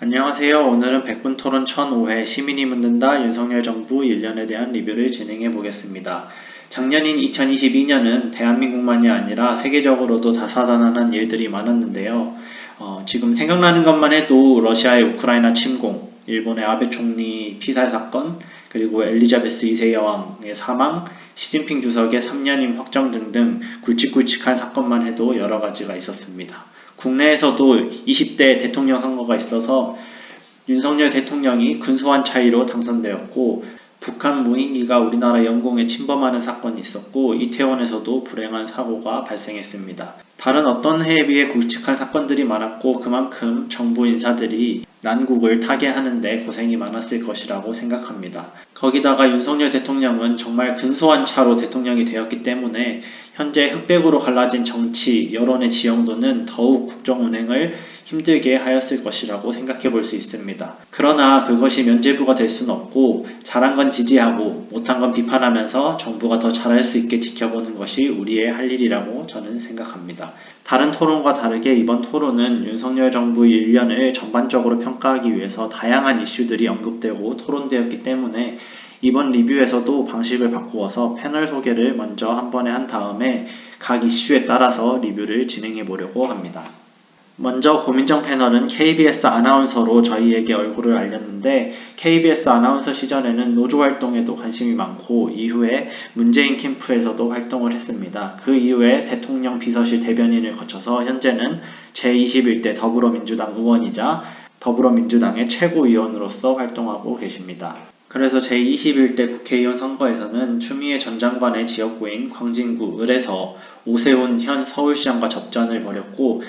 안녕하세요. 오늘은 백분 토론 1005회 시민이 묻는다 윤석열 정부 1년에 대한 리뷰를 진행해 보겠습니다. 작년인 2022년은 대한민국만이 아니라 세계적으로도 다사다난한 일들이 많았는데요. 지금 생각나는 것만 해도 러시아의 우크라이나 침공, 일본의 아베 총리 피살 사건, 그리고 엘리자베스 2세 여왕의 사망, 시진핑 주석의 3년임 확정 등등 굵직굵직한 사건만 해도 여러 가지가 있었습니다. 국내에서도 20대 대통령 선거가 있어서 윤석열 대통령이 근소한 차이로 당선되었고, 북한 무인기가 우리나라 영공에 침범하는 사건이 있었고, 이태원에서도 불행한 사고가 발생했습니다. 다른 어떤 해에 비해 굵직한 사건들이 많았고, 그만큼 정부 인사들이 난국을 타게 하는데 고생이 많았을 것이라고 생각합니다. 거기다가 윤석열 대통령은 정말 근소한 차로 대통령이 되었기 때문에 현재 흑백으로 갈라진 정치, 여론의 지형도는 더욱 국정 운행을 힘들게 하였을 것이라고 생각해 볼 수 있습니다. 그러나 그것이 면죄부가 될 수는 없고, 잘한 건 지지하고 못한 건 비판하면서 정부가 더 잘할 수 있게 지켜보는 것이 우리의 할 일이라고 저는 생각합니다. 다른 토론과 다르게 이번 토론은 윤석열 정부 1년을 전반적으로 평가하기 위해서 다양한 이슈들이 언급되고 토론되었기 때문에 이번 리뷰에서도 방식을 바꾸어서 패널 소개를 먼저 한 번에 한 다음에 각 이슈에 따라서 리뷰를 진행해 보려고 합니다. 먼저 고민정 패널은 KBS 아나운서로 저희에게 얼굴을 알렸는데, KBS 아나운서 시절에는 노조활동에도 관심이 많고 이후에 문재인 캠프에서도 활동을 했습니다. 그 이후에 대통령 비서실 대변인을 거쳐서 현재는 제21대 더불어민주당 의원이자 더불어민주당의 최고위원으로서 활동하고 계십니다. 그래서 제21대 국회의원 선거에서는 추미애 전 장관의 지역구인 광진구 을에서 오세훈 현 서울시장과 접전을 벌였고,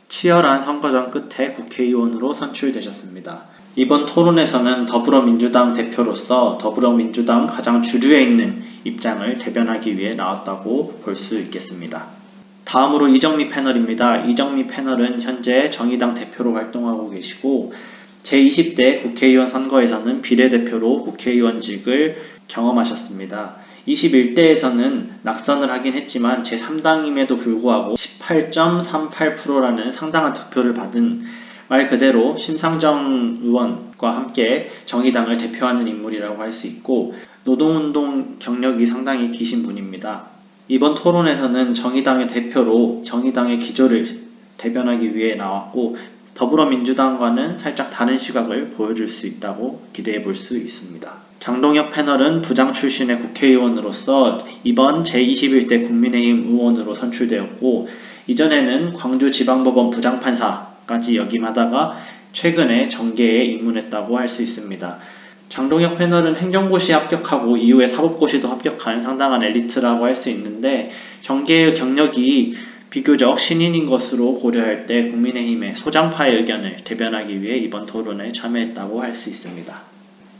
치열한 선거전 끝에 국회의원으로 선출되셨습니다. 이번 토론에서는 더불어민주당 대표로서 더불어민주당 가장 주류에 있는 입장을 대변하기 위해 나왔다고 볼 수 있겠습니다. 다음으로 이정미 패널입니다. 이정미 패널은 현재 정의당 대표로 활동하고 계시고, 제20대 국회의원 선거에서는 비례대표로 국회의원직을 경험하셨습니다. 21대에서는 낙선을 하긴 했지만 제3당임에도 불구하고 18.38%라는 상당한 득표를 받은, 말 그대로 심상정 의원과 함께 정의당을 대표하는 인물이라고 할 수 있고, 노동운동 경력이 상당히 기신 분입니다. 이번 토론에서는 정의당의 대표로 정의당의 기조를 대변하기 위해 나왔고, 더불어민주당과는 살짝 다른 시각을 보여줄 수 있다고 기대해 볼 수 있습니다. 장동혁 패널은 부장 출신의 국회의원으로서 이번 제21대 국민의힘 의원으로 선출되었고, 이전에는 광주지방법원 부장판사까지 역임하다가 최근에 정계에 입문했다고 할 수 있습니다. 장동혁 패널은 행정고시에 합격하고 이후에 사법고시도 합격한 상당한 엘리트라고 할 수 있는데, 정계의 경력이 비교적 신인인 것으로 고려할 때 국민의힘의 소장파의 의견을 대변하기 위해 이번 토론에 참여했다고 할 수 있습니다.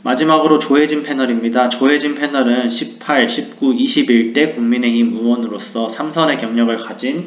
마지막으로 조혜진 패널입니다. 조혜진 패널은 18, 19, 21대 국민의힘 의원으로서 3선의 경력을 가진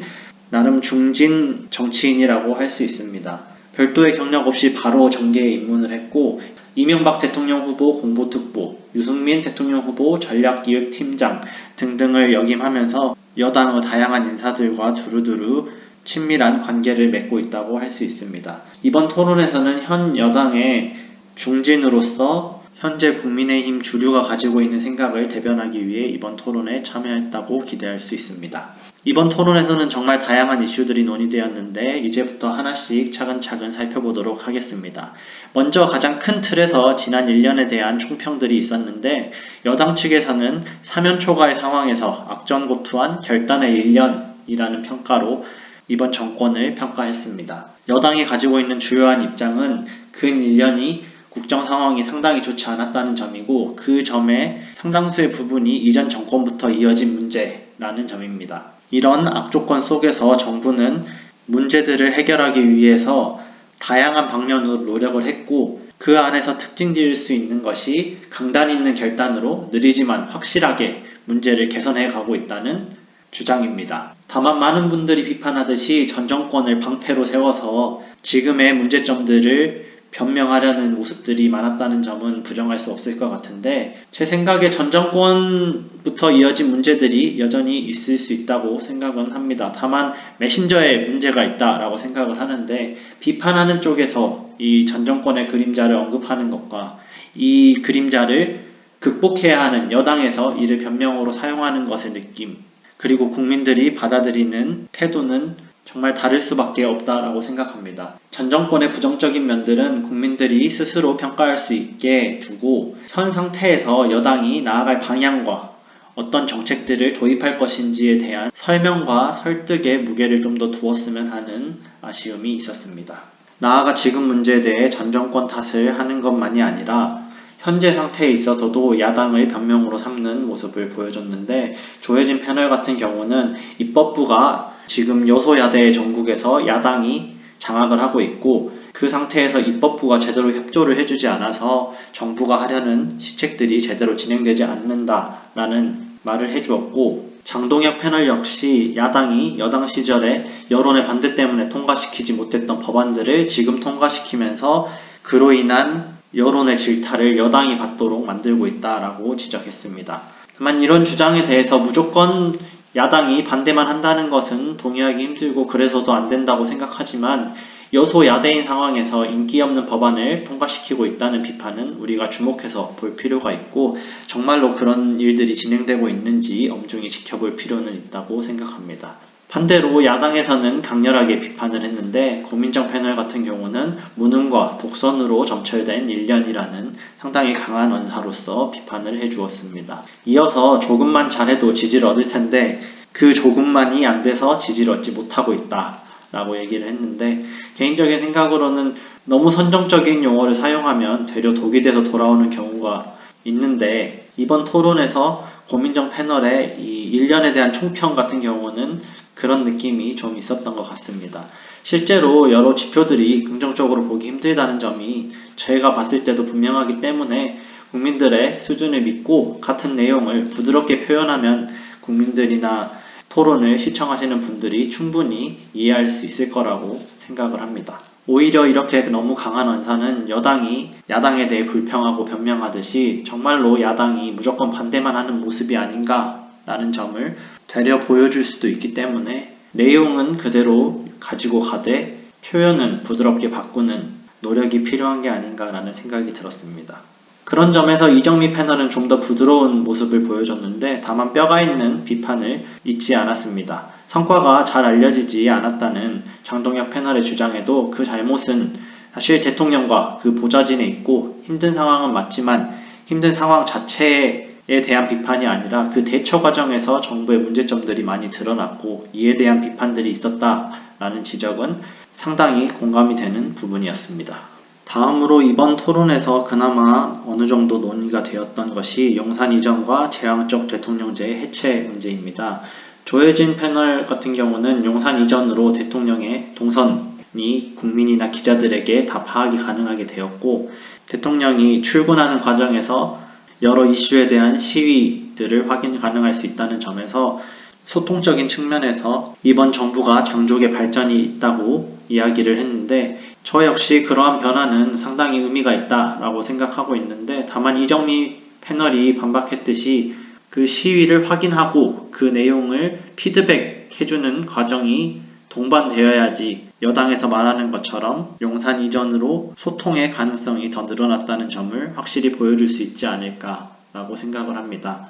나름 중진 정치인이라고 할 수 있습니다. 별도의 경력 없이 바로 정계에 입문을 했고, 이명박 대통령 후보 공보특보, 유승민 대통령 후보 전략기획팀장 등등을 역임하면서 여당의 다양한 인사들과 두루두루 친밀한 관계를 맺고 있다고 할 수 있습니다. 이번 토론에서는 현 여당의 중진으로서 현재 국민의힘 주류가 가지고 있는 생각을 대변하기 위해 이번 토론에 참여했다고 기대할 수 있습니다. 이번 토론에서는 정말 다양한 이슈들이 논의되었는데 이제부터 하나씩 차근차근 살펴보도록 하겠습니다. 먼저 가장 큰 틀에서 지난 1년에 대한 총평들이 있었는데, 여당 측에서는 사면 초과의 상황에서 악전고투한 결단의 1년이라는 평가로 이번 정권을 평가했습니다. 여당이 가지고 있는 주요한 입장은 근 1년이 국정 상황이 상당히 좋지 않았다는 점이고, 그 점의 상당수의 부분이 이전 정권부터 이어진 문제라는 점입니다. 이런 악조건 속에서 정부는 문제들을 해결하기 위해서 다양한 방면으로 노력을 했고, 그 안에서 특징 지을 수 있는 것이 강단 있는 결단으로 느리지만 확실하게 문제를 개선해 가고 있다는 주장입니다. 다만 많은 분들이 비판하듯이 전 정권을 방패로 세워서 지금의 문제점들을 변명하려는 모습들이 많았다는 점은 부정할 수 없을 것 같은데, 제 생각에 전 정권부터 이어진 문제들이 여전히 있을 수 있다고 생각은 합니다. 다만 메신저에 문제가 있다라고 생각을 하는데, 비판하는 쪽에서 이 전 정권의 그림자를 언급하는 것과 이 그림자를 극복해야 하는 여당에서 이를 변명으로 사용하는 것의 느낌, 그리고 국민들이 받아들이는 태도는 정말 다를 수밖에 없다라고 생각합니다. 전 정권의 부정적인 면들은 국민들이 스스로 평가할 수 있게 두고, 현 상태에서 여당이 나아갈 방향과 어떤 정책들을 도입할 것인지에 대한 설명과 설득에 무게를 좀 더 두었으면 하는 아쉬움이 있었습니다. 나아가 지금 문제에 대해 전 정권 탓을 하는 것만이 아니라 현재 상태에 있어서도 야당을 변명으로 삼는 모습을 보여줬는데, 조혜진 패널 같은 경우는 입법부가 지금 여소야대 전국에서 야당이 장악을 하고 있고, 그 상태에서 입법부가 제대로 협조를 해주지 않아서 정부가 하려는 시책들이 제대로 진행되지 않는다라는 말을 해주었고, 장동혁 패널 역시 야당이 여당 시절에 여론의 반대 때문에 통과시키지 못했던 법안들을 지금 통과시키면서 그로 인한 여론의 질타를 여당이 받도록 만들고 있다라고 지적했습니다. 다만 이런 주장에 대해서 무조건 야당이 반대만 한다는 것은 동의하기 힘들고 그래서도 안 된다고 생각하지만, 여소야대인 상황에서 인기 없는 법안을 통과시키고 있다는 비판은 우리가 주목해서 볼 필요가 있고, 정말로 그런 일들이 진행되고 있는지 엄중히 지켜볼 필요는 있다고 생각합니다. 반대로 야당에서는 강렬하게 비판을 했는데, 고민정 패널 같은 경우는 무능과 독선으로 점철된 1년이라는 상당히 강한 언사로서 비판을 해주었습니다. 이어서 조금만 잘해도 지지를 얻을 텐데 그 조금만이 안 돼서 지지를 얻지 못하고 있다 라고 얘기를 했는데, 개인적인 생각으로는 너무 선정적인 용어를 사용하면 되려 독이 돼서 돌아오는 경우가 있는데, 이번 토론에서 고민정 패널의 이 1년에 대한 총평 같은 경우는 그런 느낌이 좀 있었던 것 같습니다. 실제로 여러 지표들이 긍정적으로 보기 힘들다는 점이 제가 봤을 때도 분명하기 때문에, 국민들의 수준을 믿고 같은 내용을 부드럽게 표현하면 국민들이나 토론을 시청하시는 분들이 충분히 이해할 수 있을 거라고 생각을 합니다. 오히려 이렇게 너무 강한 언사는 여당이 야당에 대해 불평하고 변명하듯이 정말로 야당이 무조건 반대만 하는 모습이 아닌가라는 점을 되려 보여줄 수도 있기 때문에, 내용은 그대로 가지고 가되 표현은 부드럽게 바꾸는 노력이 필요한 게 아닌가라는 생각이 들었습니다. 그런 점에서 이정미 패널은 좀 더 부드러운 모습을 보여줬는데, 다만 뼈가 있는 비판을 잊지 않았습니다. 성과가 잘 알려지지 않았다는 장동혁 패널의 주장에도 그 잘못은 사실 대통령과 그 보좌진에 있고, 힘든 상황은 맞지만 힘든 상황 자체에 대한 비판이 아니라 그 대처 과정에서 정부의 문제점들이 많이 드러났고 이에 대한 비판들이 있었다라는 지적은 상당히 공감이 되는 부분이었습니다. 다음으로 이번 토론에서 그나마 어느 정도 논의가 되었던 것이 용산 이전과 제왕적 대통령제의 해체 문제입니다. 조혜진 패널 같은 경우는 용산 이전으로 대통령의 동선이 국민이나 기자들에게 다 파악이 가능하게 되었고, 대통령이 출근하는 과정에서 여러 이슈에 대한 시위들을 확인 가능할 수 있다는 점에서 소통적인 측면에서 이번 정부가 장족의 발전이 있다고 이야기를 했는데, 저 역시 그러한 변화는 상당히 의미가 있다라고 생각하고 있는데, 다만 이정미 패널이 반박했듯이 그 시위를 확인하고 그 내용을 피드백해주는 과정이 동반되어야지 여당에서 말하는 것처럼 용산 이전으로 소통의 가능성이 더 늘어났다는 점을 확실히 보여줄 수 있지 않을까라고 생각을 합니다.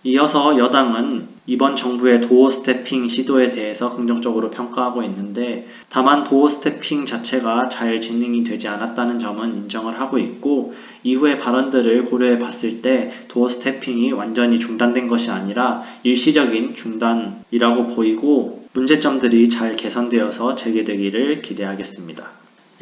이어서 여당은 이번 정부의 도어 스태핑 시도에 대해서 긍정적으로 평가하고 있는데, 다만 도어 스태핑 자체가 잘 진행이 되지 않았다는 점은 인정을 하고 있고, 이후의 발언들을 고려해 봤을 때 도어 스태핑이 완전히 중단된 것이 아니라 일시적인 중단이라고 보이고, 문제점들이 잘 개선되어서 재개되기를 기대하겠습니다.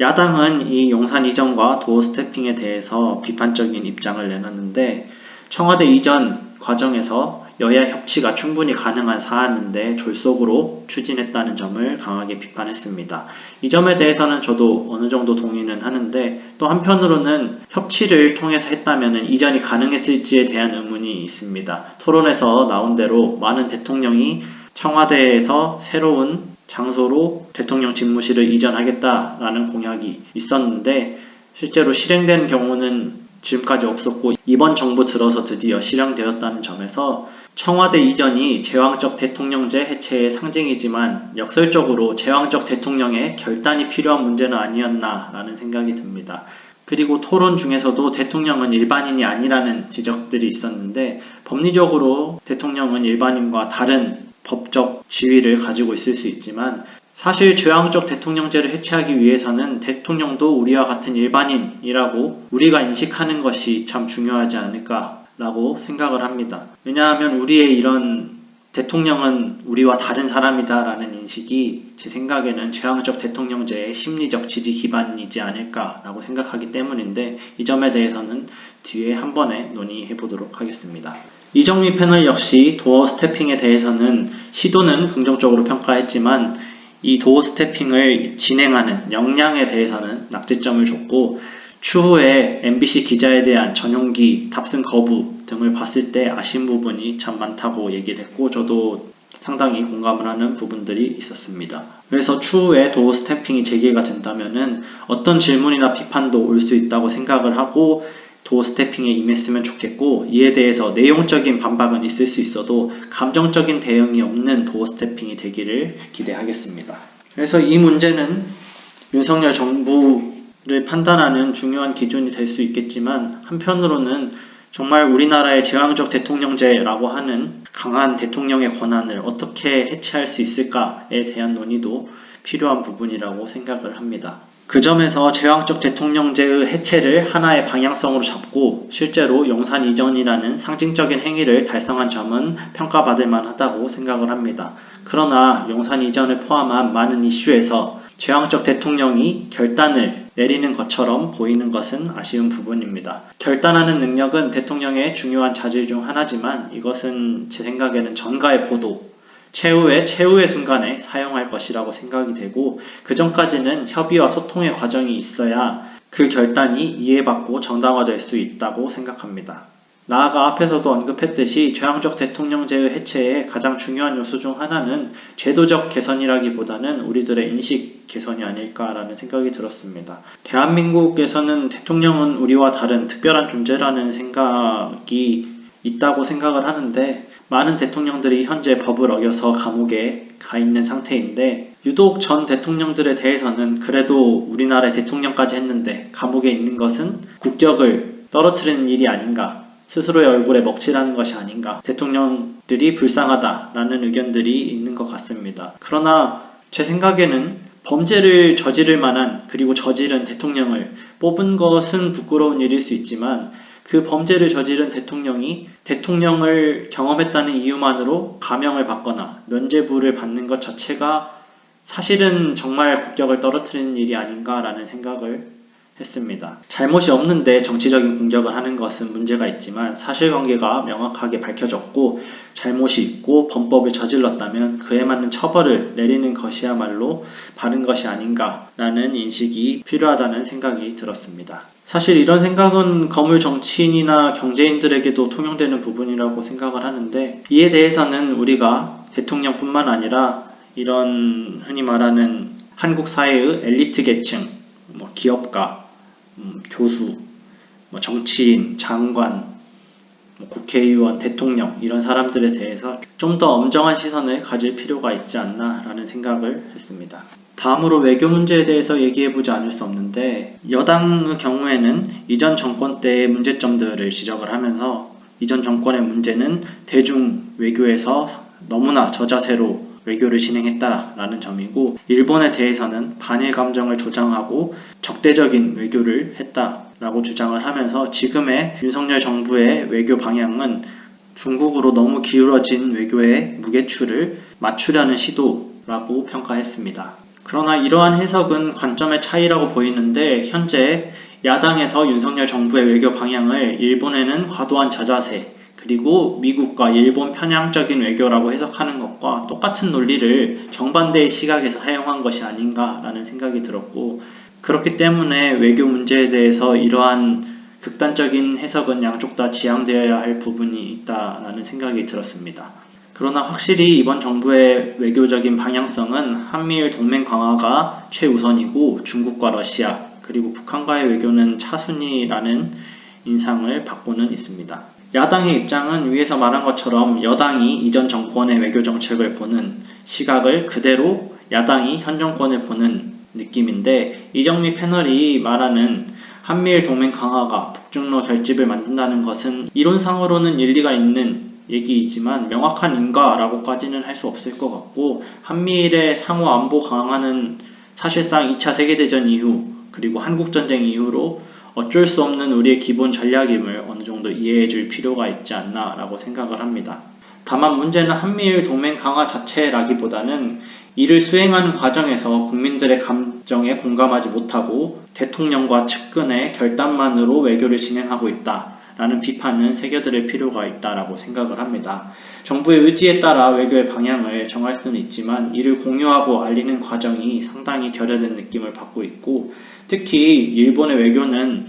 야당은 이 용산 이전과 도어 스태핑에 대해서 비판적인 입장을 내놨는데, 청와대 이전 과정에서 여야 협치가 충분히 가능한 사안인데 졸속으로 추진했다는 점을 강하게 비판했습니다. 이 점에 대해서는 저도 어느 정도 동의는 하는데, 또 한편으로는 협치를 통해서 했다면 이전이 가능했을지에 대한 의문이 있습니다. 토론에서 나온 대로 많은 대통령이 청와대에서 새로운 장소로 대통령 집무실을 이전하겠다라는 공약이 있었는데, 실제로 실행된 경우는 지금까지 없었고 이번 정부 들어서 드디어 실행되었다는 점에서 청와대 이전이 제왕적 대통령제 해체의 상징이지만 역설적으로 제왕적 대통령의 결단이 필요한 문제는 아니었나라는 생각이 듭니다. 그리고 토론 중에서도 대통령은 일반인이 아니라는 지적들이 있었는데 법리적으로 대통령은 일반인과 다른 법적 지위를 가지고 있을 수 있지만 사실 제왕적 대통령제를 해체하기 위해서는 대통령도 우리와 같은 일반인이라고 우리가 인식하는 것이 참 중요하지 않을까라고 생각을 합니다. 왜냐하면 우리의 이런 대통령은 우리와 다른 사람이다라는 인식이 제 생각에는 제왕적 대통령제의 심리적 지지 기반이지 않을까라고 생각하기 때문인데 이 점에 대해서는 뒤에 한 번에 논의해 보도록 하겠습니다. 이정미 패널 역시 도어 스태핑에 대해서는 시도는 긍정적으로 평가했지만 이 도어 스태핑을 진행하는 역량에 대해서는 낙제점을 줬고 추후에 MBC 기자에 대한 전용기 탑승 거부 등을 봤을 때 아쉬운 부분이 참 많다고 얘기를 했고 저도 상당히 공감을 하는 부분들이 있었습니다. 그래서 추후에 도어 스탬핑이 재개가 된다면은 어떤 질문이나 비판도 올 수 있다고 생각을 하고 도어 스탬핑에 임했으면 좋겠고 이에 대해서 내용적인 반박은 있을 수 있어도 감정적인 대응이 없는 도어 스탬핑이 되기를 기대하겠습니다. 그래서 이 문제는 윤석열 정부를 판단하는 중요한 기준이 될 수 있겠지만 한편으로는 정말 우리나라의 제왕적 대통령제라고 하는 강한 대통령의 권한을 어떻게 해체할 수 있을까에 대한 논의도 필요한 부분이라고 생각을 합니다. 그 점에서 제왕적 대통령제의 해체를 하나의 방향성으로 잡고 실제로 용산 이전이라는 상징적인 행위를 달성한 점은 평가받을 만하다고 생각을 합니다. 그러나 용산 이전을 포함한 많은 이슈에서 제왕적 대통령이 결단을 내리는 것처럼 보이는 것은 아쉬운 부분입니다. 결단하는 능력은 대통령의 중요한 자질 중 하나지만 이것은 제 생각에는 전가의 보도, 최후의 순간에 사용할 것이라고 생각이 되고 그 전까지는 협의와 소통의 과정이 있어야 그 결단이 이해받고 정당화될 수 있다고 생각합니다. 나아가 앞에서도 언급했듯이 제왕적 대통령제의 해체의 가장 중요한 요소 중 하나는 제도적 개선이라기보다는 우리들의 인식 개선이 아닐까라는 생각이 들었습니다. 대한민국에서는 대통령은 우리와 다른 특별한 존재라는 생각이 있다고 생각을 하는데 많은 대통령들이 현재 법을 어겨서 감옥에 가 있는 상태인데 유독 전 대통령들에 대해서는 그래도 우리나라의 대통령까지 했는데 감옥에 있는 것은 국격을 떨어뜨리는 일이 아닌가, 스스로의 얼굴에 먹칠하는 것이 아닌가, 대통령들이 불쌍하다라는 의견들이 있는 것 같습니다. 그러나 제 생각에는 범죄를 저지를 만한 그리고 저지른 대통령을 뽑은 것은 부끄러운 일일 수 있지만 그 범죄를 저지른 대통령이 대통령을 경험했다는 이유만으로 감형을 받거나 면죄부를 받는 것 자체가 사실은 정말 국격을 떨어뜨리는 일이 아닌가라는 생각을 했습니다. 잘못이 없는데 정치적인 공격을 하는 것은 문제가 있지만 사실관계가 명확하게 밝혀졌고 잘못이 있고 범법을 저질렀다면 그에 맞는 처벌을 내리는 것이야말로 바른 것이 아닌가라는 인식이 필요하다는 생각이 들었습니다. 사실 이런 생각은 거물 정치인이나 경제인들에게도 통용되는 부분이라고 생각을 하는데 이에 대해서는 우리가 대통령뿐만 아니라 이런 흔히 말하는 한국 사회의 엘리트 계층, 기업가, 교수, 정치인, 장관, 국회의원, 대통령 이런 사람들에 대해서 좀 더 엄정한 시선을 가질 필요가 있지 않나라는 생각을 했습니다. 다음으로 외교 문제에 대해서 얘기해보지 않을 수 없는데 여당의 경우에는 이전 정권 때의 문제점들을 지적을 하면서 이전 정권의 문제는 대중 외교에서 너무나 저자세로 외교를 진행했다라는 점이고 일본에 대해서는 반일 감정을 조장하고 적대적인 외교를 했다라고 주장을 하면서 지금의 윤석열 정부의 외교 방향은 중국으로 너무 기울어진 외교의 무게추를 맞추려는 시도라고 평가했습니다. 그러나 이러한 해석은 관점의 차이라고 보이는데 현재 야당에서 윤석열 정부의 외교 방향을 일본에는 과도한 저자세 그리고 미국과 일본 편향적인 외교라고 해석하는 것과 똑같은 논리를 정반대의 시각에서 사용한 것이 아닌가라는 생각이 들었고 그렇기 때문에 외교 문제에 대해서 이러한 극단적인 해석은 양쪽 다 지양되어야 할 부분이 있다라는 생각이 들었습니다. 그러나 확실히 이번 정부의 외교적인 방향성은 한미일 동맹 강화가 최우선이고 중국과 러시아 그리고 북한과의 외교는 차순위라는 인상을 받고는 있습니다. 야당의 입장은 위에서 말한 것처럼 여당이 이전 정권의 외교 정책을 보는 시각을 그대로 야당이 현 정권을 보는 느낌인데, 이정미 패널이 말하는 한미일 동맹 강화가 북중로 결집을 만든다는 것은 이론상으로는 일리가 있는 얘기이지만 명확한 인과라고까지는 할 수 없을 것 같고, 한미일의 상호 안보 강화는 사실상 2차 세계대전 이후 그리고 한국전쟁 이후로 어쩔 수 없는 우리의 기본 전략임을 어느 정도 이해해 줄 필요가 있지 않나 라고 생각을 합니다. 다만 문제는 한미일 동맹 강화 자체라기보다는 이를 수행하는 과정에서 국민들의 감정에 공감하지 못하고 대통령과 측근의 결단만으로 외교를 진행하고 있다라는 비판은 새겨들을 필요가 있다라고 생각을 합니다. 정부의 의지에 따라 외교의 방향을 정할 수는 있지만 이를 공유하고 알리는 과정이 상당히 결여된 느낌을 받고 있고, 특히 일본의 외교는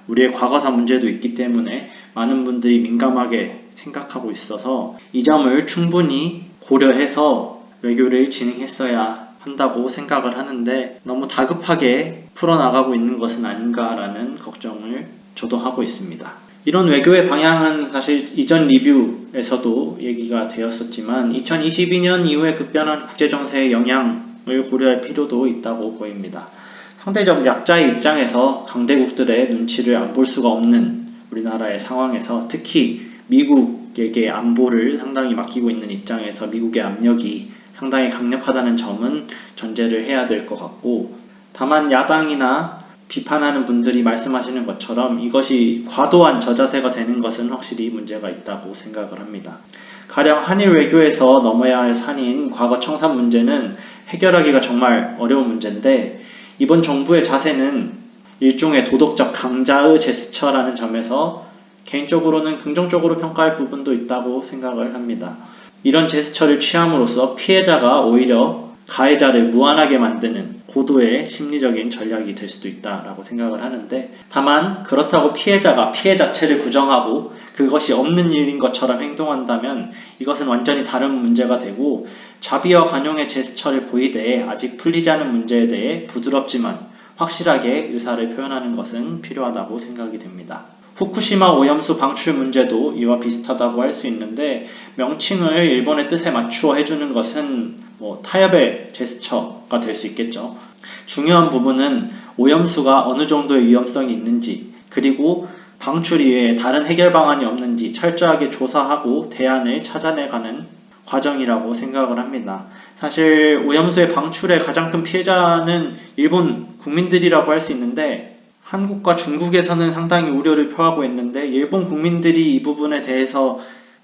우리의 과거사 문제도 있기 때문에 많은 분들이 민감하게 생각하고 있어서 이 점을 충분히 고려해서 외교를 진행했어야 한다고 생각을 하는데, 너무 다급하게 풀어나가고 있는 것은 아닌가라는 걱정을 저도 하고 있습니다. 이런 외교의 방향은 사실 이전 리뷰에서도 얘기가 되었었지만 2022년 이후에 급변한 국제정세의 영향을 고려할 필요도 있다고 보입니다. 상대적 약자의 입장에서 강대국들의 눈치를 안 볼 수가 없는 우리나라의 상황에서, 특히 미국에게 안보를 상당히 맡기고 있는 입장에서 미국의 압력이 상당히 강력하다는 점은 전제를 해야 될 것 같고, 다만 야당이나 비판하는 분들이 말씀하시는 것처럼 이것이 과도한 저자세가 되는 것은 확실히 문제가 있다고 생각을 합니다. 가령 한일 외교에서 넘어야 할 산인 과거 청산 문제는 해결하기가 정말 어려운 문제인데, 이번 정부의 자세는 일종의 도덕적 강자의 제스처라는 점에서 개인적으로는 긍정적으로 평가할 부분도 있다고 생각을 합니다. 이런 제스처를 취함으로써 피해자가 오히려 가해자를 무한하게 만드는 고도의 심리적인 전략이 될 수도 있다라고 생각을 하는데, 다만 그렇다고 피해자가 피해 자체를 부정하고 그것이 없는 일인 것처럼 행동한다면 이것은 완전히 다른 문제가 되고, 자비와 관용의 제스처를 보이되 아직 풀리지 않은 문제에 대해 부드럽지만 확실하게 의사를 표현하는 것은 필요하다고 생각이 됩니다. 후쿠시마 오염수 방출 문제도 이와 비슷하다고 할 수 있는데, 명칭을 일본의 뜻에 맞추어 해주는 것은 타협의 제스처가 될 수 있겠죠. 중요한 부분은 오염수가 어느 정도의 위험성이 있는지, 그리고 방출 이외에 다른 해결 방안이 없는지 철저하게 조사하고 대안을 찾아내가는 과정이라고 생각을 합니다. 사실 오염수의 방출의 가장 큰 피해자는 일본 국민들이라고 할 수 있는데, 한국과 중국에서는 상당히 우려를 표하고 있는데 일본 국민들이 이 부분에 대해서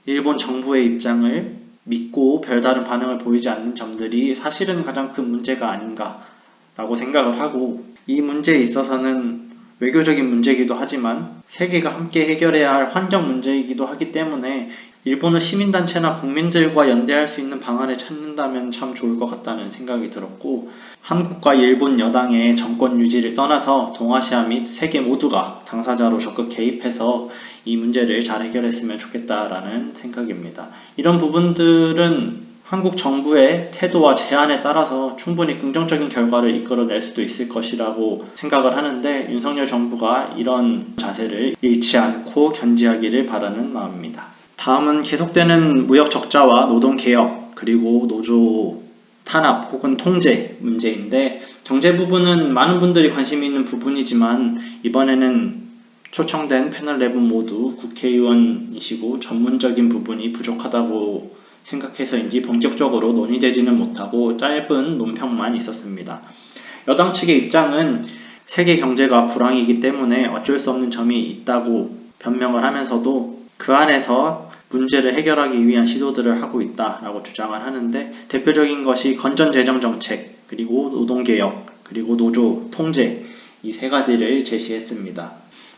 일본 정부의 입장을 믿고 별다른 반응을 보이지 않는 점들이 사실은 가장 큰 문제가 아닌가라고 생각을 하고, 이 문제에 있어서는 외교적인 문제이기도 하지만 세계가 함께 해결해야 할 환경 문제이기도 하기 때문에 일본의 시민단체나 국민들과 연대할 수 있는 방안을 찾는다면 참 좋을 것 같다는 생각이 들었고, 한국과 일본 여당의 정권 유지를 떠나서 동아시아 및 세계 모두가 당사자로 적극 개입해서 이 문제를 잘 해결했으면 좋겠다라는 생각입니다. 이런 부분들은 한국 정부의 태도와 제안에 따라서 충분히 긍정적인 결과를 이끌어낼 수도 있을 것이라고 생각을 하는데, 윤석열 정부가 이런 자세를 잃지 않고 견지하기를 바라는 마음입니다. 다음은 계속되는 무역 적자와 노동 개혁, 그리고 노조 탄압 혹은 통제 문제인데, 경제 부분은 많은 분들이 관심이 있는 부분이지만 이번에는 초청된 패널 4분 모두 국회의원이시고 전문적인 부분이 부족하다고 생각해서인지 본격적으로 논의되지는 못하고 짧은 논평만 있었습니다. 여당 측의 입장은 세계 경제가 불황이기 때문에 어쩔 수 없는 점이 있다고 변명을 하면서도 그 안에서 문제를 해결하기 위한 시도들을 하고 있다라고 주장을 하는데, 대표적인 것이 건전재정정책, 그리고 노동개혁, 그리고 노조 통제, 이 세 가지를 제시했습니다.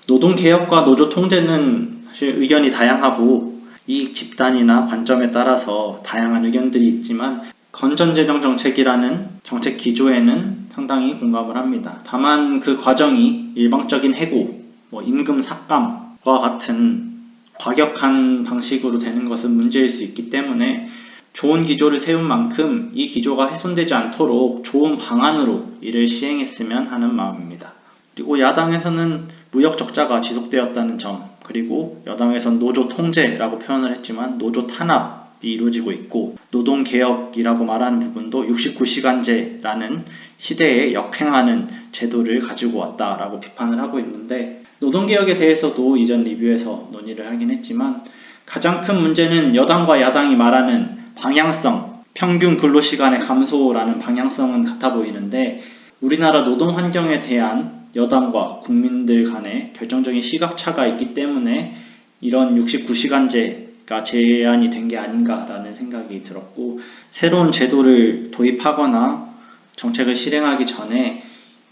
노동개혁과 노조 통제는 사실 의견이 다양하고 이익 집단이나 관점에 따라서 다양한 의견들이 있지만 건전재정정책이라는 정책 기조에는 상당히 공감을 합니다. 다만 그 과정이 일방적인 해고, 임금 삭감과 같은 과격한 방식으로 되는 것은 문제일 수 있기 때문에 좋은 기조를 세운 만큼 이 기조가 훼손되지 않도록 좋은 방안으로 이를 시행했으면 하는 마음입니다. 그리고 야당에서는 무역 적자가 지속되었다는 점, 그리고 여당에선 노조 통제라고 표현을 했지만 노조 탄압이 이루어지고 있고 노동개혁이라고 말하는 부분도 69시간제라는 시대에 역행하는 제도를 가지고 왔다라고 비판을 하고 있는데, 노동개혁에 대해서도 이전 리뷰에서 논의를 하긴 했지만 가장 큰 문제는 여당과 야당이 말하는 방향성, 평균 근로시간의 감소라는 방향성은 같아 보이는데, 우리나라 노동 환경에 대한 여당과 국민들 간의 결정적인 시각차가 있기 때문에 이런 69시간제가 제안이 된 게 아닌가라는 생각이 들었고, 새로운 제도를 도입하거나 정책을 실행하기 전에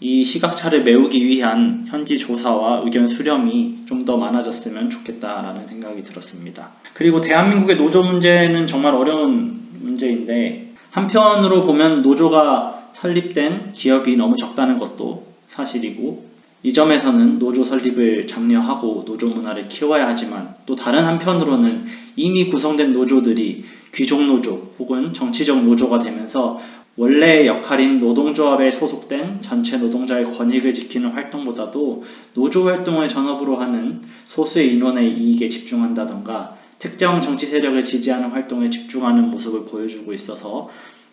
이 시각차를 메우기 위한 현지 조사와 의견 수렴이 좀 더 많아졌으면 좋겠다라는 생각이 들었습니다. 그리고 대한민국의 노조 문제는 정말 어려운 문제인데, 한편으로 보면 노조가 설립된 기업이 너무 적다는 것도 사실이고, 이 점에서는 노조 설립을 장려하고 노조 문화를 키워야 하지만, 또 다른 한편으로는 이미 구성된 노조들이 귀족 노조 혹은 정치적 노조가 되면서 원래의 역할인 노동조합에 소속된 전체 노동자의 권익을 지키는 활동보다도 노조 활동을 전업으로 하는 소수의 인원의 이익에 집중한다던가 특정 정치 세력을 지지하는 활동에 집중하는 모습을 보여주고 있어서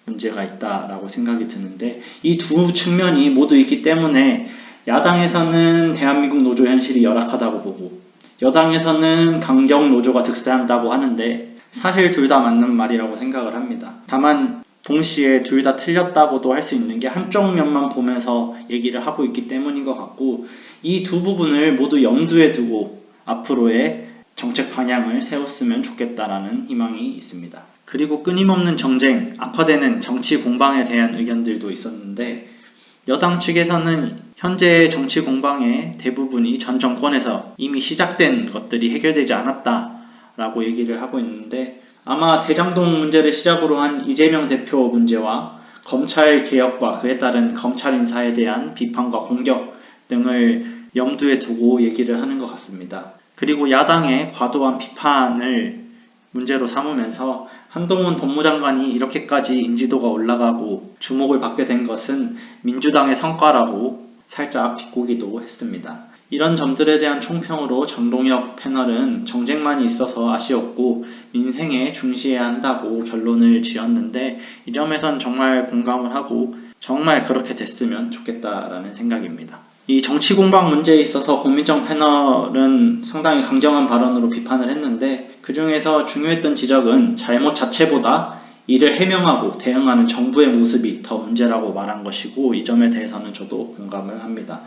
문제가 있다라고 생각이 드는데, 이 두 측면이 모두 있기 때문에 야당에서는 대한민국 노조 현실이 열악하다고 보고 여당에서는 강경 노조가 득세한다고 하는데, 사실 둘 다 맞는 말이라고 생각을 합니다. 다만 동시에 둘 다 틀렸다고도 할 수 있는 게 한쪽 면만 보면서 얘기를 하고 있기 때문인 것 같고, 이 두 부분을 모두 염두에 두고 앞으로의 정책 방향을 세웠으면 좋겠다라는 희망이 있습니다. 그리고 끊임없는 정쟁, 악화되는 정치 공방에 대한 의견들도 있었는데, 여당 측에서는 현재의 정치 공방의 대부분이 전 정권에서 이미 시작된 것들이 해결되지 않았다라고 얘기를 하고 있는데, 아마 대장동 문제를 시작으로 한 이재명 대표 문제와 검찰 개혁과 그에 따른 검찰 인사에 대한 비판과 공격 등을 염두에 두고 얘기를 하는 것 같습니다. 그리고 야당의 과도한 비판을 문제로 삼으면서 한동훈 법무장관이 이렇게까지 인지도가 올라가고 주목을 받게 된 것은 민주당의 성과라고 살짝 비꼬기도 했습니다. 이런 점들에 대한 총평으로 장동혁 패널은 정쟁만이 있어서 아쉬웠고 민생에 중시해야 한다고 결론을 지었는데, 이 점에선 정말 공감을 하고 정말 그렇게 됐으면 좋겠다라는 생각입니다. 이 정치 공방 문제에 있어서 고민정 패널은 상당히 강경한 발언으로 비판을 했는데, 그 중에서 중요했던 지적은 잘못 자체보다 이를 해명하고 대응하는 정부의 모습이 더 문제라고 말한 것이고, 이 점에 대해서는 저도 공감을 합니다.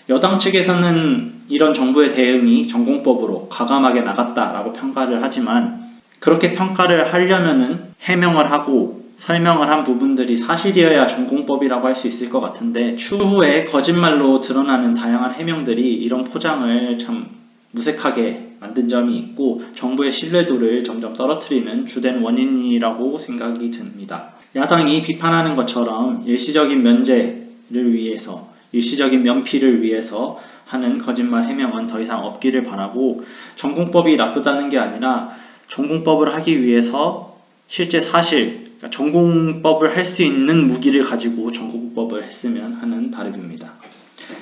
여당 측에서는 이런 정부의 대응이 전공법으로 과감하게 나갔다라고 평가를 하지만, 그렇게 평가를 하려면은 해명을 하고 설명을 한 부분들이 사실이어야 전공법이라고 할 수 있을 것 같은데, 추후에 거짓말로 드러나는 다양한 해명들이 이런 포장을 참 무색하게 만든 점이 있고 정부의 신뢰도를 점점 떨어뜨리는 주된 원인이라고 생각이 듭니다. 야당이 비판하는 것처럼 일시적인 면제를 위해서, 일시적인 면피를 위해서 하는 거짓말 해명은 더 이상 없기를 바라고, 전공법이 나쁘다는 게 아니라 전공법을 하기 위해서 실제 사실, 그러니까 전공법을 할 수 있는 무기를 가지고 전공법을 했으면 하는 바람입니다.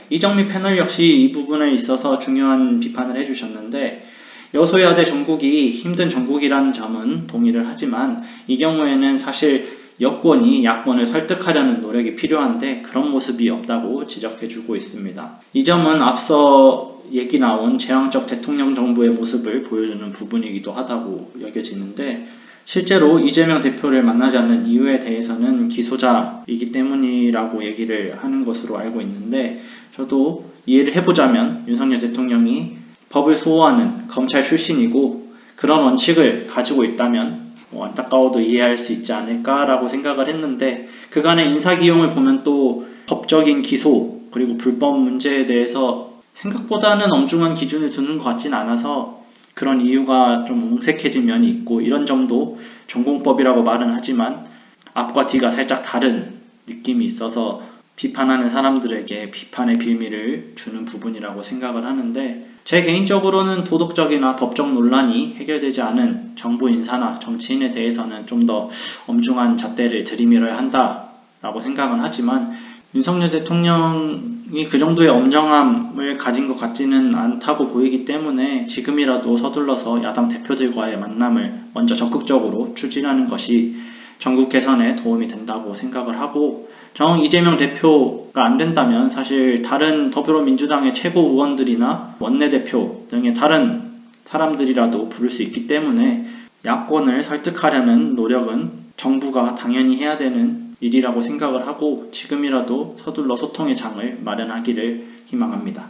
이정미 패널 역시 이 부분에 있어서 중요한 비판을 해주셨는데, 여소야대 전국이 힘든 전국이라는 점은 동의를 하지만 이 경우에는 사실 여권이 야권을 설득하려는 노력이 필요한데 그런 모습이 없다고 지적해주고 있습니다. 이 점은 앞서 얘기 나온 제왕적 대통령 정부의 모습을 보여주는 부분이기도 하다고 여겨지는데, 실제로 이재명 대표를 만나지 않는 이유에 대해서는 기소자이기 때문이라고 얘기를 하는 것으로 알고 있는데, 저도 이해를 해보자면 윤석열 대통령이 법을 수호하는 검찰 출신이고 그런 원칙을 가지고 있다면 안타까워도 이해할 수 있지 않을까라고 생각을 했는데, 그간의 인사기용을 보면 또 법적인 기소 그리고 불법 문제에 대해서 생각보다는 엄중한 기준을 두는 것 같진 않아서 그런 이유가 좀 옹색해진 면이 있고, 이런 점도 전공법이라고 말은 하지만 앞과 뒤가 살짝 다른 느낌이 있어서 비판하는 사람들에게 비판의 빌미를 주는 부분이라고 생각을 하는데, 제 개인적으로는 도덕적이나 법적 논란이 해결되지 않은 정부 인사나 정치인에 대해서는 좀 더 엄중한 잣대를 들이밀어야 한다라고 생각은 하지만, 윤석열 대통령이 그 정도의 엄정함을 가진 것 같지는 않다고 보이기 때문에 지금이라도 서둘러서 야당 대표들과의 만남을 먼저 적극적으로 추진하는 것이 전국 개선에 도움이 된다고 생각을 하고, 정 이재명 대표가 안 된다면 사실 다른 더불어민주당의 최고 의원들이나 원내대표 등의 다른 사람들이라도 부를 수 있기 때문에 야권을 설득하려는 노력은 정부가 당연히 해야 되는 일이라고 생각을 하고, 지금이라도 서둘러 소통의 장을 마련하기를 희망합니다.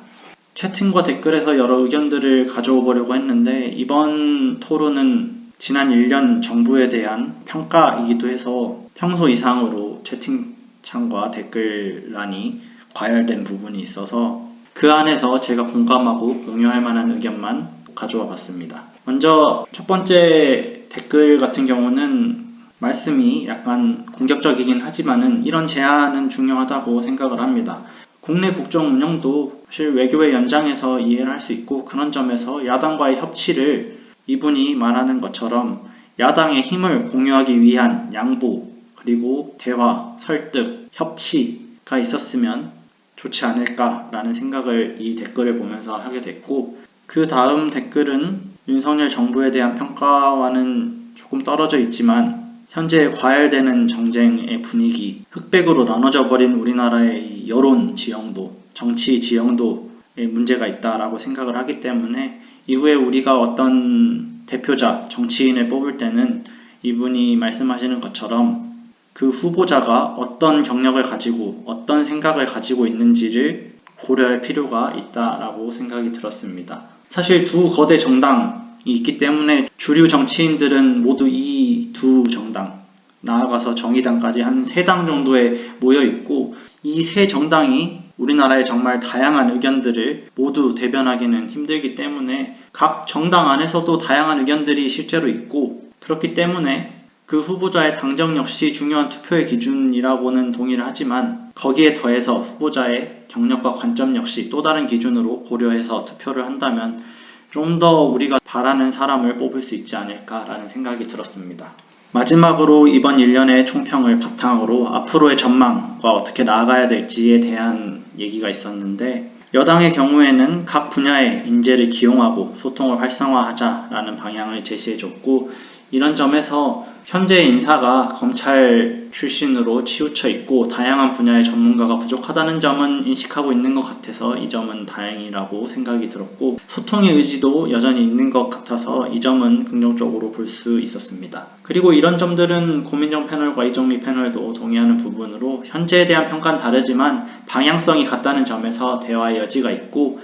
채팅과 댓글에서 여러 의견들을 가져오 보려고 했는데, 이번 토론은 지난 1년 정부에 대한 평가이기도 해서 평소 이상으로 채팅창과 댓글란이 과열된 부분이 있어서 그 안에서 제가 공감하고 공유할 만한 의견만 가져와 봤습니다. 먼저 첫 번째 댓글 같은 경우는 말씀이 약간 공격적이긴 하지만은 이런 제안은 중요하다고 생각을 합니다. 국내 국정 운영도 사실 외교의 연장에서 이해를 할 수 있고, 그런 점에서 야당과의 협치를 이분이 말하는 것처럼 야당의 힘을 공유하기 위한 양보, 그리고 대화, 설득, 협치가 있었으면 좋지 않을까라는 생각을 이 댓글을 보면서 하게 됐고, 그 다음 댓글은 윤석열 정부에 대한 평가와는 조금 떨어져 있지만 현재 과열되는 정쟁의 분위기, 흑백으로 나눠져 버린 우리나라의 여론 지형도, 정치 지형도에 문제가 있다라고 생각을 하기 때문에 이후에 우리가 어떤 대표자, 정치인을 뽑을 때는 이분이 말씀하시는 것처럼 그 후보자가 어떤 경력을 가지고 어떤 생각을 가지고 있는지를 고려할 필요가 있다라고 생각이 들었습니다. 사실 두 거대 정당이 있기 때문에 주류 정치인들은 모두 이 두 정당, 나아가서 정의당까지 한 3당 정도에 모여 있고, 이 세 정당이 우리나라의 정말 다양한 의견들을 모두 대변하기는 힘들기 때문에 각 정당 안에서도 다양한 의견들이 실제로 있고, 그렇기 때문에 그 후보자의 당정 역시 중요한 투표의 기준이라고는 동의를 하지만 거기에 더해서 후보자의 경력과 관점 역시 또 다른 기준으로 고려해서 투표를 한다면 좀 더 우리가 바라는 사람을 뽑을 수 있지 않을까라는 생각이 들었습니다. 마지막으로 이번 1년의 총평을 바탕으로 앞으로의 전망과 어떻게 나아가야 될지에 대한 얘기가 있었는데, 여당의 경우에는 각 분야의 인재를 기용하고 소통을 활성화하자라는 방향을 제시해줬고, 이런 점에서 현재 인사가 검찰 출신으로 치우쳐 있고 다양한 분야의 전문가가 부족하다는 점은 인식하고 있는 것 같아서 이 점은 다행이라고 생각이 들었고, 소통의 의지도 여전히 있는 것 같아서 이 점은 긍정적으로 볼 수 있었습니다. 그리고 이런 점들은 고민정 패널과 이정미 패널도 동의하는 부분으로 현재에 대한 평가는 다르지만 방향성이 같다는 점에서 대화의 여지가 있고,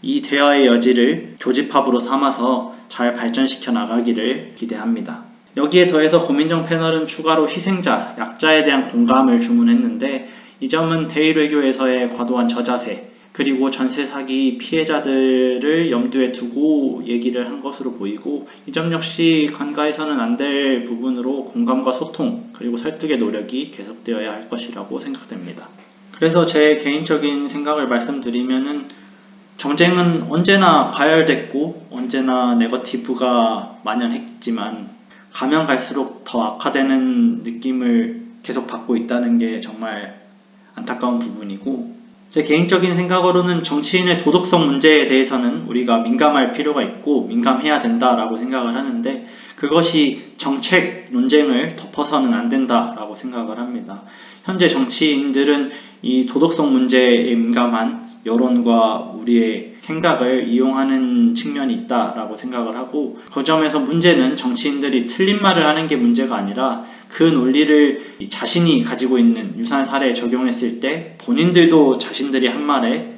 이 대화의 여지를 교집합으로 삼아서 잘 발전시켜 나가기를 기대합니다. 여기에 더해서 고민정 패널은 추가로 희생자, 약자에 대한 공감을 주문했는데, 이 점은 대의외교에서의 과도한 저자세, 그리고 전세 사기 피해자들을 염두에 두고 얘기를 한 것으로 보이고, 이 점 역시 간과해서는 안 될 부분으로 공감과 소통, 그리고 설득의 노력이 계속되어야 할 것이라고 생각됩니다. 그래서 제 개인적인 생각을 말씀드리면은, 정쟁은 언제나 과열됐고 언제나 네거티브가 만연했지만 가면 갈수록 더 악화되는 느낌을 계속 받고 있다는 게 정말 안타까운 부분이고, 제 개인적인 생각으로는 정치인의 도덕성 문제에 대해서는 우리가 민감할 필요가 있고 민감해야 된다라고 생각을 하는데, 그것이 정책 논쟁을 덮어서는 안 된다라고 생각을 합니다. 현재 정치인들은 이 도덕성 문제에 민감한 여론과 우리의 생각을 이용하는 측면이 있다라고 생각을 하고, 그 점에서 문제는 정치인들이 틀린 말을 하는 게 문제가 아니라 그 논리를 자신이 가지고 있는 유사한 사례에 적용했을 때 본인들도 자신들이 한 말에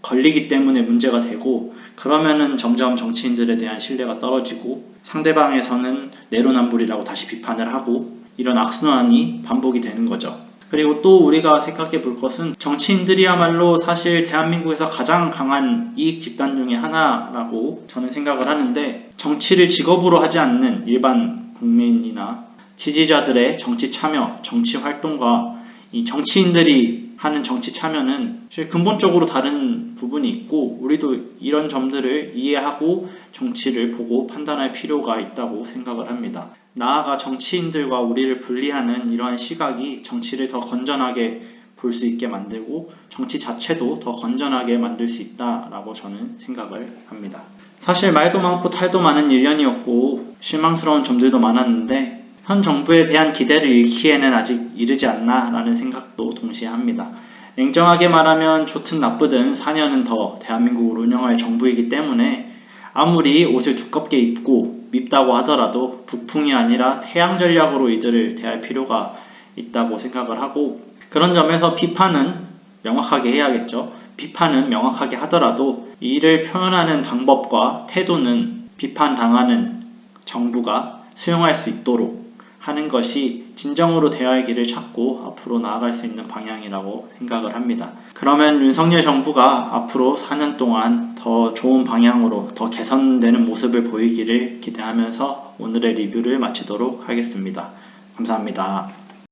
걸리기 때문에 문제가 되고, 그러면은 점점 정치인들에 대한 신뢰가 떨어지고 상대방에서는 내로남불이라고 다시 비판을 하고, 이런 악순환이 반복이 되는 거죠. 그리고 또 우리가 생각해 볼 것은 정치인들이야말로 사실 대한민국에서 가장 강한 이익 집단 중에 하나라고 저는 생각을 하는데, 정치를 직업으로 하지 않는 일반 국민이나 지지자들의 정치 참여, 정치 활동과 이 정치인들이 하는 정치 참여는 사실 근본적으로 다른 부분이 있고, 우리도 이런 점들을 이해하고 정치를 보고 판단할 필요가 있다고 생각을 합니다. 나아가 정치인들과 우리를 분리하는 이러한 시각이 정치를 더 건전하게 볼 수 있게 만들고 정치 자체도 더 건전하게 만들 수 있다라고 저는 생각을 합니다. 사실 말도 많고 탈도 많은 1년이었고 실망스러운 점들도 많았는데 현 정부에 대한 기대를 잃기에는 아직 이르지 않나 라는 생각도 동시에 합니다. 냉정하게 말하면 좋든 나쁘든 4년은 더 대한민국을 운영할 정부이기 때문에 아무리 옷을 두껍게 입고 밉다고 하더라도 북풍이 아니라 태양 전략으로 이들을 대할 필요가 있다고 생각을 하고, 그런 점에서 비판은 명확하게 해야겠죠. 비판은 명확하게 하더라도 이를 표현하는 방법과 태도는 비판당하는 정부가 수용할 수 있도록 하는 것이 진정으로 대화의 길을 찾고 앞으로 나아갈 수 있는 방향이라고 생각을 합니다. 그러면 윤석열 정부가 앞으로 4년 동안 더 좋은 방향으로 더 개선되는 모습을 보이기를 기대하면서 오늘의 리뷰를 마치도록 하겠습니다. 감사합니다.